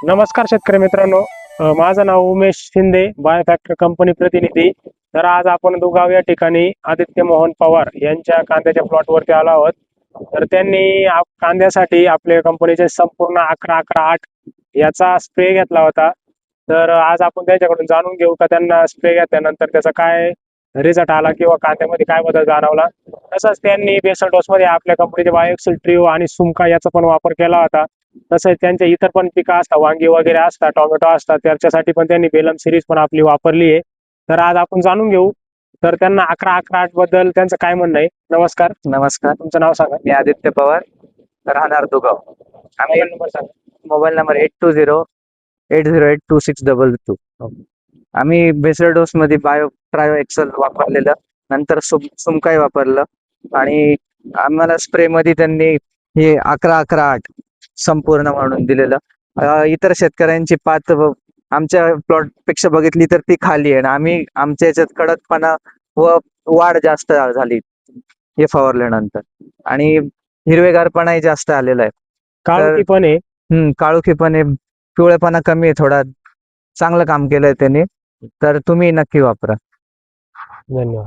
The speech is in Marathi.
नमस्कार शेतकरी मित्रांनो. माझं नाव उमेश शिंदे, बायोफॅक्टर कंपनी प्रतिनिधी. तर आज आपण दुगाव या ठिकाणी आदित्य मोहन पवार यांच्या कांद्याच्या प्लॉटवरती आलो आहोत. तर त्यांनी कांद्यासाठी आपल्या कंपनीचे संपूर्ण 11-11-8 याचा स्प्रे घेतला होता. तर आज आपण त्यांच्याकडून जाणून घेऊ का त्यांना स्प्रे घेतल्यानंतर त्याचा काय रिझल्ट आला किंवा कांद्यामध्ये काय बदल जाणवला. तसंच त्यांनी बेसल डोसमध्ये आपल्या कंपनीचे बायोएक्सेल ट्रिओ आणि सुमका याचा पण वापर केला होता. तसंच त्यांच्या इतर पण पिकं असतात, वांगी वगैरे असतात, टोमॅटो असतात, त्याच्यासाठी पण त्यांनी बेलम सिरीज पण आपली वापरली आहे. तर आज आपण जाणून घेऊ तर त्यांना 11-11-8 बद्दल त्यांचं काय म्हणणं आहे. नमस्कार. नमस्कार, तुमचं नाव सांगा. मी आदित्य पवार, राहणार दुगाव. आम्ही मोबाईल नंबर सांगा. Mobile number 8208082622. आम्ही बेसल डोस मध्ये ट्रायो एक्सेल वापरलेलं, नंतर सुमकाई वापरलं आणि आम्हाला स्प्रे मध्ये त्यांनी हे 11-11-8 संपूर्ण म्हणून दिलेलं. इतर शेतकऱ्यांची पात आमच्या प्लॉट पेक्षा बघितली तर ती खाली आहे आणि आम्ही आमच्या याच्यात कडकपणा व वाढ जास्त झाली हे फवारल्यानंतर, आणि हिरवेगारपणाही जास्त आलेला आहे. काळोखी पण आहे. काळोखीपणे पिवळेपणा कमी आहे, थोडा चांगलं काम केलंय त्यांनी. तर तुम्ही नक्की वापरा. धन्यवाद.